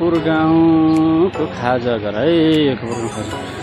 खपुर गाउँको खाजा घर है यो खपुर खाजा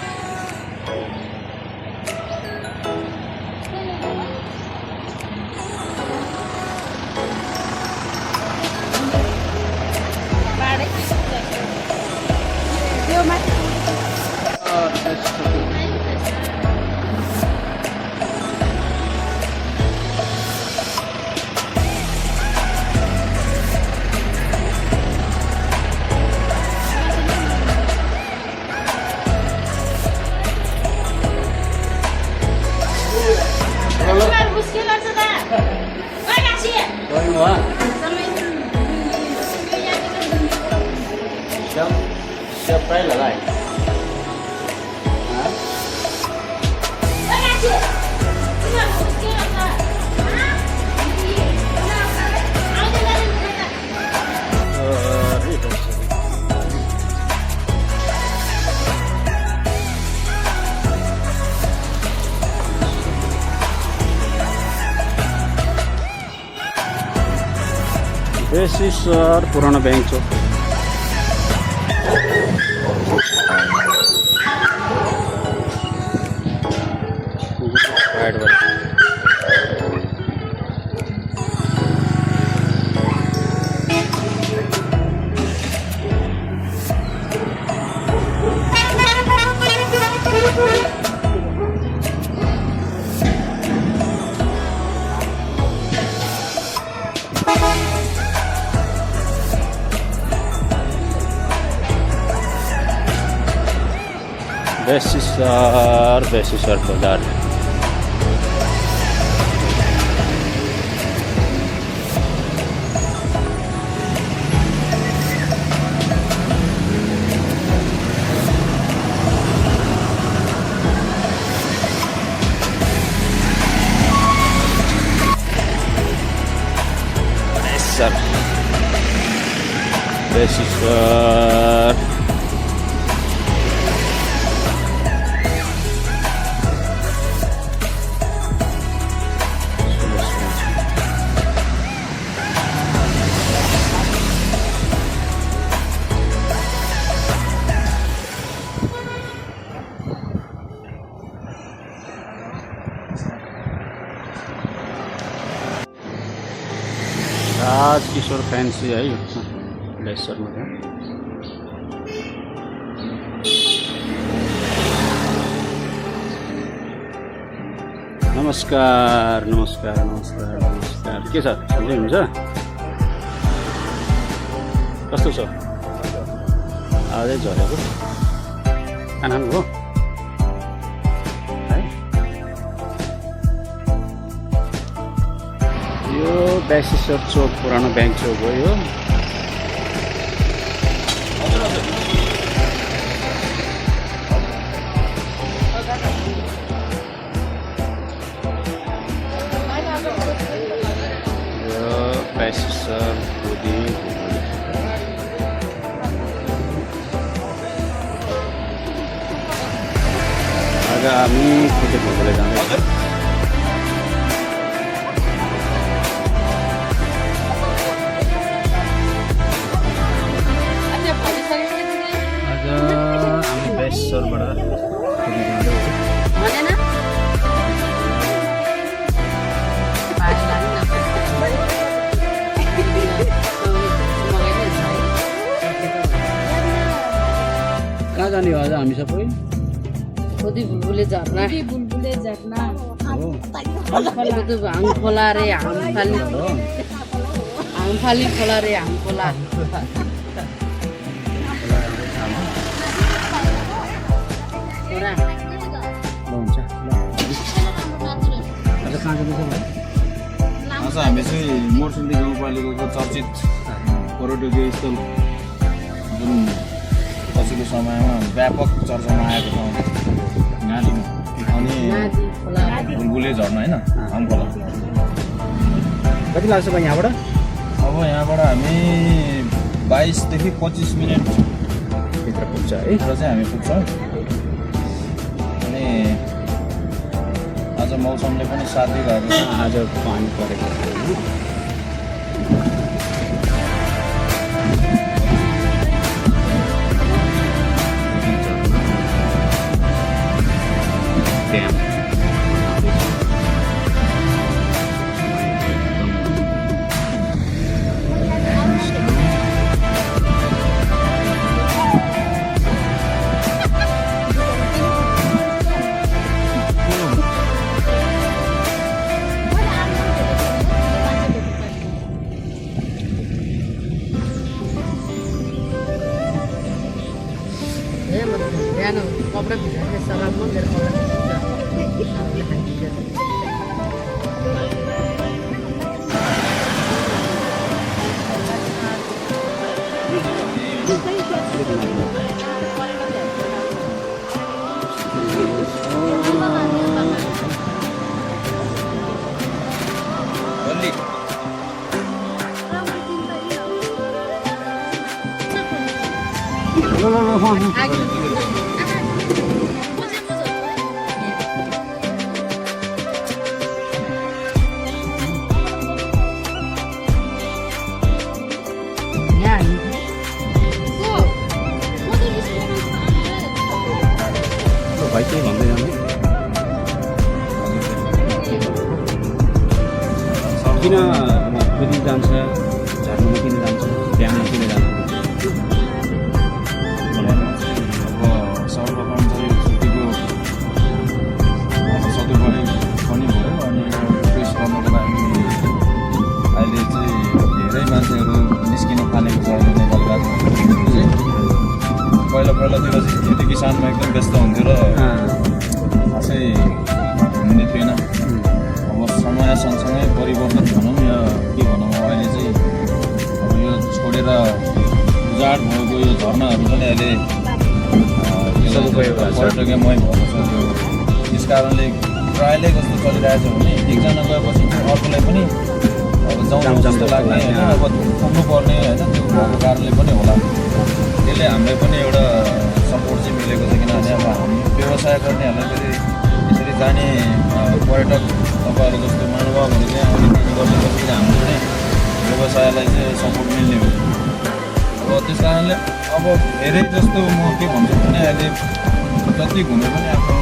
siap pray là lại बेसीश्वर पुरानो बैंक चौक बेसीश्वर बजार बेसीश्वर राजकिशोर फैंसी है बेसीश्वर में नमस्कार नमस्कार नमस्कार नमस्कार के छ सन्चै हुनुहुन्छ कस्तो छ आजै झरेको खाना खानुभयो है यो बेसीश्वर चौक पुरानो बैंक चौक हो यो बेसीश्वर बुद्धि आज हामी खुदै घुम्दै जाँदैछौँ बेसीश्वरबाट कहाँ जाने हो आज हामी सबै खोदी बुलबुले झर्ना बुलबुले झर्ना हाङ खोला रे हाङफाली खोला रे हाङ खोला आज हामी चाहिँ मोरसिन्दी गाउँपालिकाको चर्चित पर्यटकीय स्थल जुन पछिल्लो समयमा व्यापक चर्चामा आएको छ नादीमा अनि बुलबुले झर्ना होइन हामखोला कति लाग्छ बा यहाँबाट अब यहाँबाट हामी 22 देखि 25 मिनट भित्र पुग्छ है चाहिँ हामी पुग्छौँ अनि आज मौसमले पनि साथ दिइरहेको छ आज पानी परेको छ ए म त बिहान कपडा भिजाएको सलाममा मेरो कपडा डल्ली भाइ के भन्दै जानु किन कुदी जान्छ झर्नुमा किन जान्छ ड्याममा किन जान्छ अब सर्वप्रथम चाहिँ छुट्टीको सदुपयोग पनि भयो अनि टुरिस्ट गर्नको लागि अहिले चाहिँ धेरै मान्छेहरू निस्किन थालेको छ अहिले नेपाल राज्यमा पहिला पहिलातिर चाहिँ खेती किसानमा एकदम व्यस्त हुन्थ्यो र खासै हुने थिएन अब समय सँगसँगै परिवर्तन भनौँ या के भनौँ अहिले चाहिँ अब यो छोडेर उजाड भएको यो झरनाहरू पनि अहिले पर्यटकीयमय भएको छ त्यो त्यस कारणले प्रायःले कस्तो चलिरहेको छ भने एकजना गएपछि चाहिँ अर्कोलाई पनि अब जाउँ जस्तो लाग्ने होइन अब पुग्नुपर्ने होइन त्यो भएको कारणले पनि होला त्यसले हामीलाई पनि एउटा सपोर्ट चाहिँ मिलेको छ किनभने अब हामी व्यवसाय गर्नेहरूलाई फेरि यसरी जाने पर्यटक तपाईँहरू जस्तो महानुभावहरू चाहिँ आउने गर्नुपर्छ कि हाम्रो पनि व्यवसायलाई चाहिँ सपोर्ट मिल्ने हो अब त्यस कारणले अब धेरै जस्तो म के भन्छु भने अहिले जति घुमे पनि आफ्नो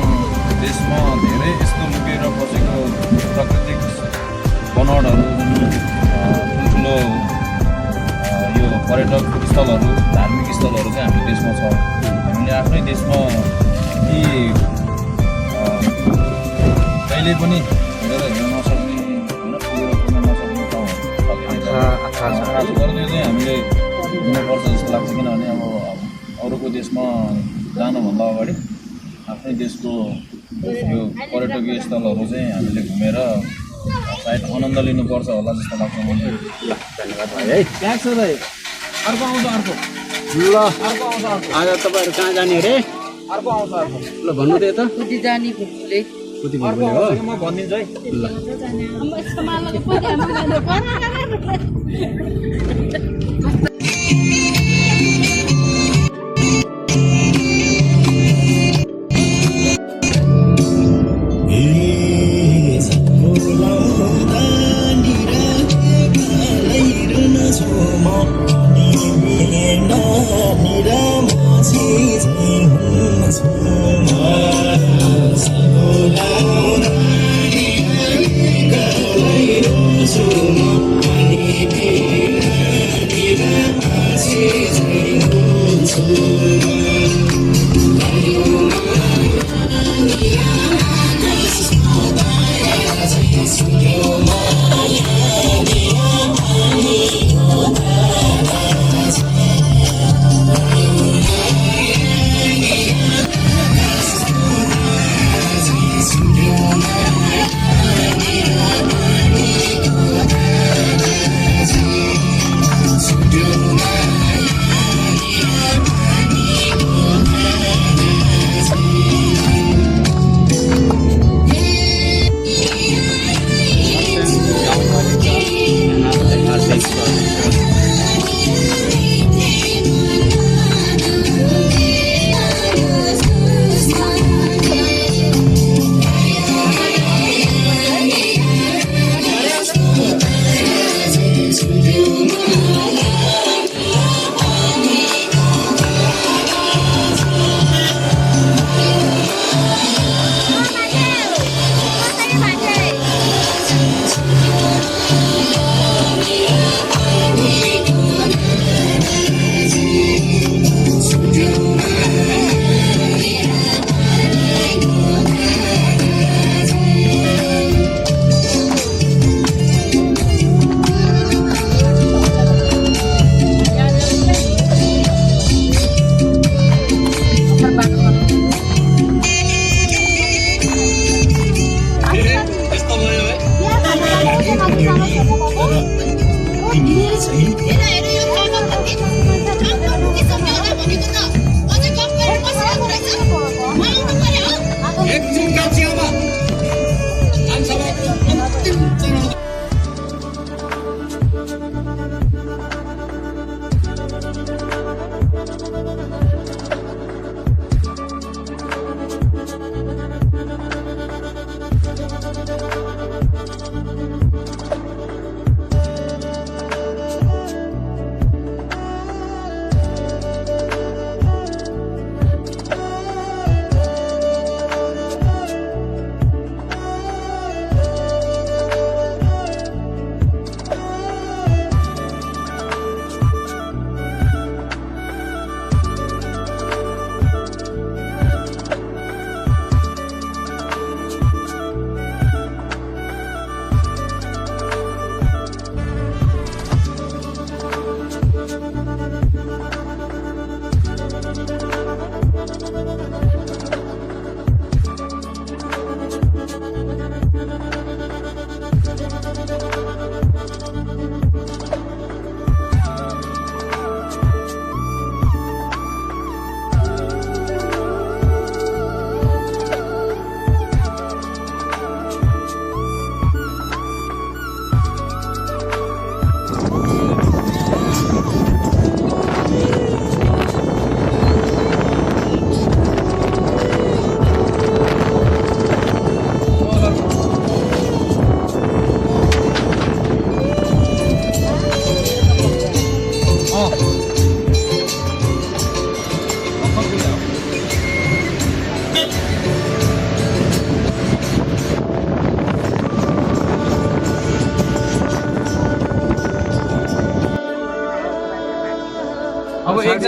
देशमा धेरै यस्तो लुकेर बसेको प्राकृतिक बनोटहरू ठुल्ठुलो यो पर्यटक स्थलहरू धार्मिक स्थलहरू चाहिँ हाम्रो देशमा छ हामीले आफ्नै देशमा ती कहिले पनि हेरेर हेर्न नसक्ने होइन पुगेर पुग्न नसक्ने ठाउँहरू त्यो चाहिँ हामीले हुनुपर्छ जस्तो लाग्छ किनभने अब अरूको देशमा जानुभन्दा अगाडि आफ्नै देशको यो पर्यटकीय स्थलहरू चाहिँ हामीले घुमेर सायद आनन्द लिनुपर्छ होला जस्तो लाग्छ मलाई धन्यवाद भाइ है त्यहाँ छ दाइ अर्को आउँछ अर्को ल अर्को आउँछ अर्को आज तपाईँहरू कहाँ जाने अरे अर्को आउँछ अर्को ल भन्नु त यता कुदी जाने फुपूले कुदी अर्को भन्नु हो आउँछ कि म भनिदिन्छु है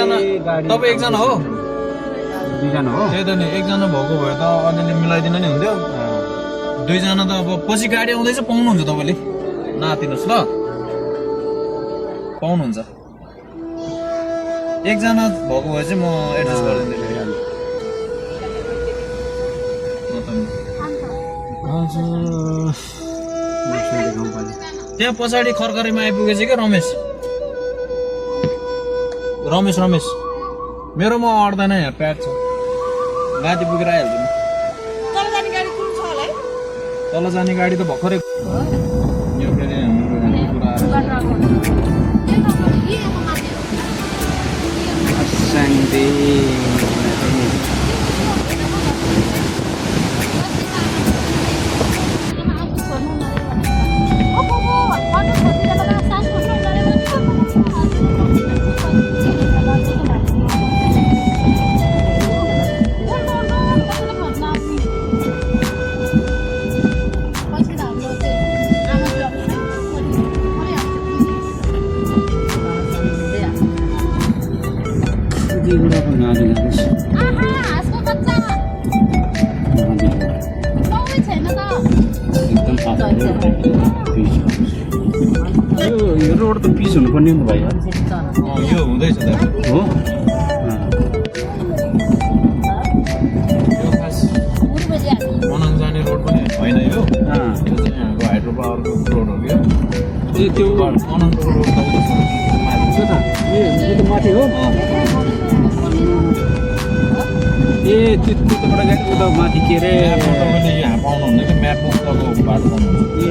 एकजना गाडी तपाईँ एकजना हो दुईजना हो त्यही त नि एकजना भएको भए त अलिअलि मिलाइदिन नि हुन्थ्यो दुईजना त अब पछि गाडी आउँदैछ पाउनुहुन्छ तपाईँले नआतिनुहोस् ल पाउनुहुन्छ एकजना भएको भए चाहिँ म एडजस्ट गरिदिन्छु त्यहाँ पछाडि खरखरीमा आइपुगेछ क्या रमेश मेरोमा अट्दैन यहाँ प्याड छ गाडी पुगेर आइहाल्छु म तल जाने गाडी त भर्खरै यो के अरे स्याङ्दे यो रोड त पिस हुनुपर्ने नि भाइ यो हुँदैछ दाजु हो यो खास मनाङ जाने रोड पनि होइन यो चाहिँ यहाँको हाइड्रो पावरको रोड हो क्या त्यो मनाङको रोड त त माथि हो ए त्यताबाट गएर उता माथि के अरे तपाईँले यहाँ पाउनुहुन्न कि म्याप बुकको बाटो पाउनुहुन्छ ए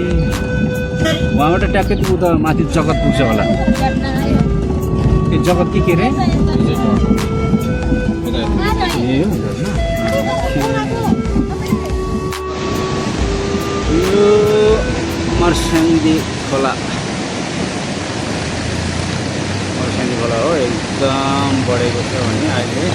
उहाँबाट ट्याक्कै त्यो उता माथि जगत पुग्छ होला त्यो जगत के अरे ए यो मर्स्याङ्दी खोला हो एकदम बढेको छ भने अहिले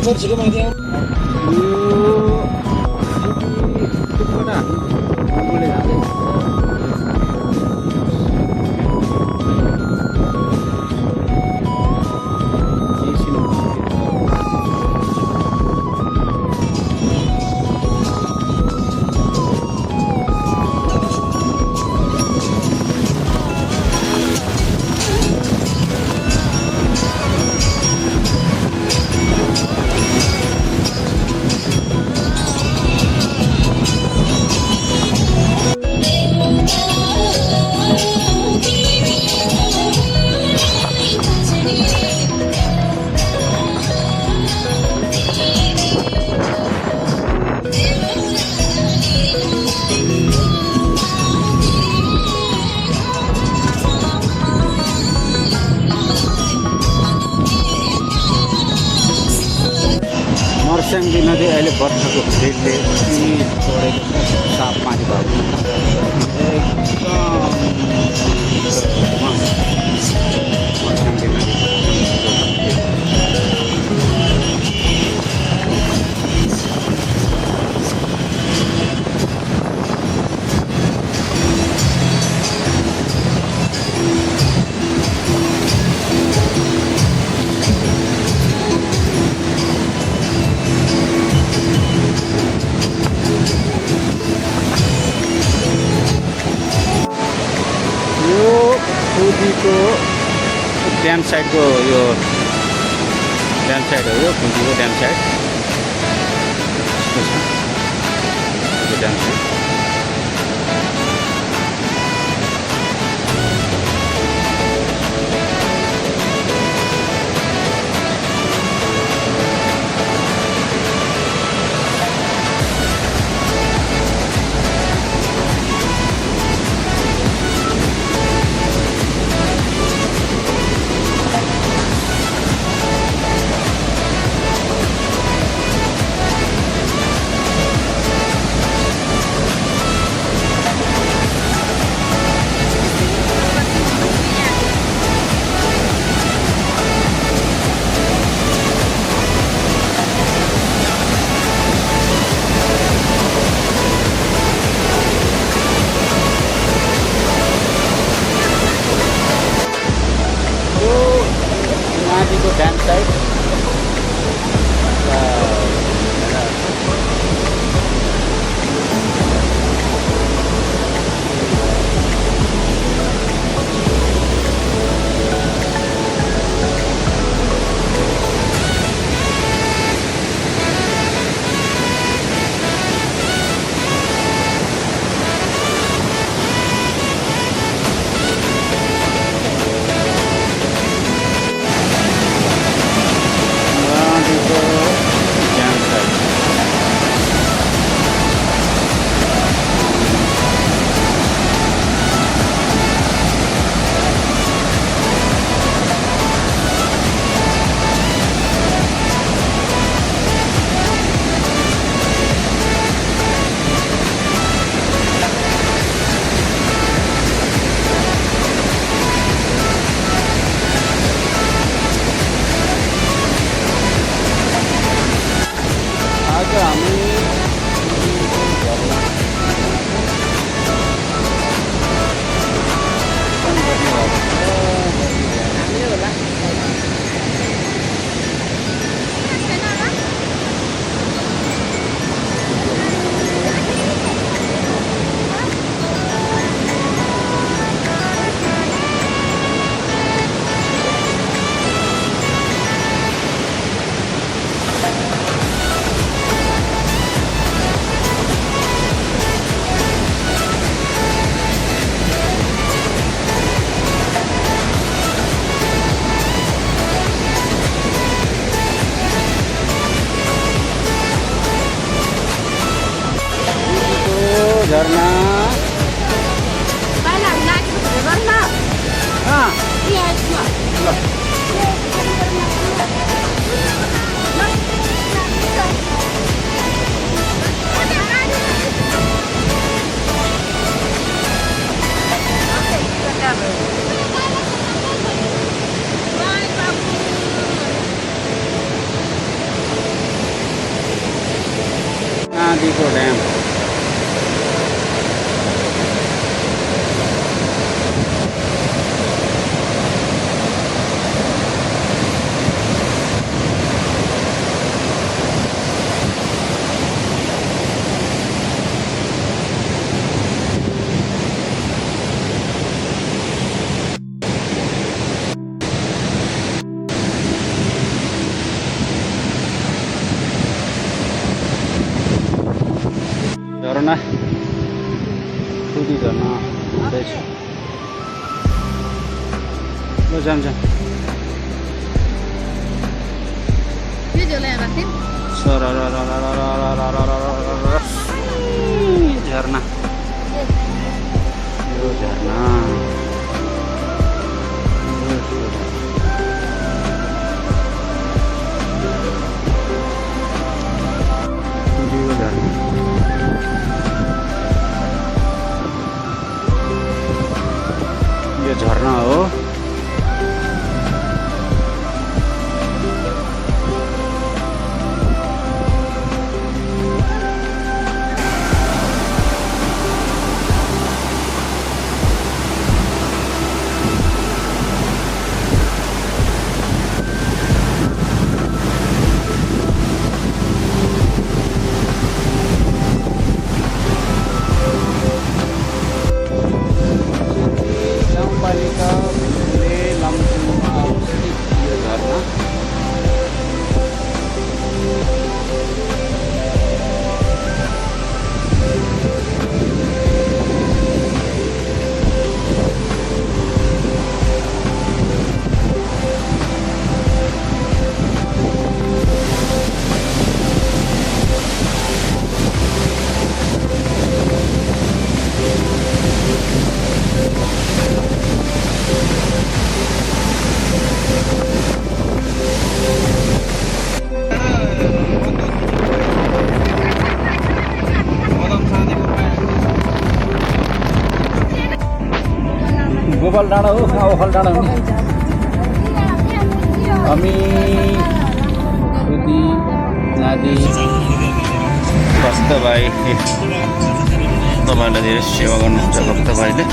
सर छिटो माथि आउनु मर्स्याङ्दी नदी अहिले वर्षाको भेटले चढेको छ साफ पानी भएको एकदम मर्स्याङ्दी नदी फुजीको ड्याम साइडको यो ड्याम साइड हो यो खुन्टीको ड्याम साइड यस्तो छ यो ड्याम साइड माथिको ड्याम साइड झरना नदीको ड्याम झरना खुदी झरना हुँदैछ ल जाम जाम झरना यो झरना यो झरना हो ओखल डाँडा हो कहाँ ओखल डाँडा हो नि हामी दिदी नादी भक्त भाइ तपाईँहरूलाई धेरै सेवा गर्नुहुन्छ भक्त भाइले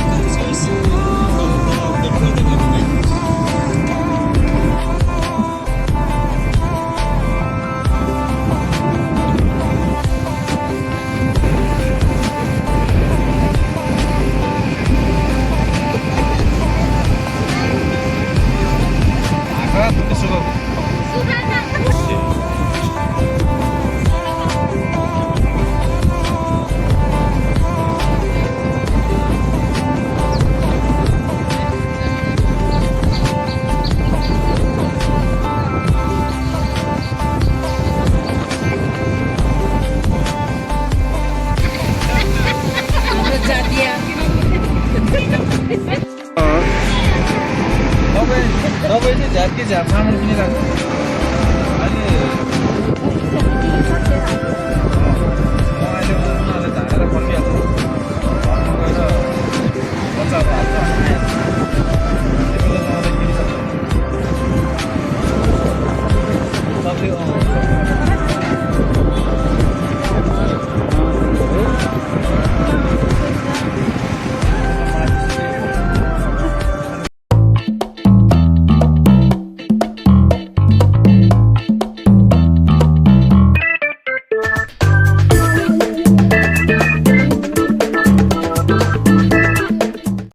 तपाईँ चाहिँ झापकी झाप सामान किनिरहेको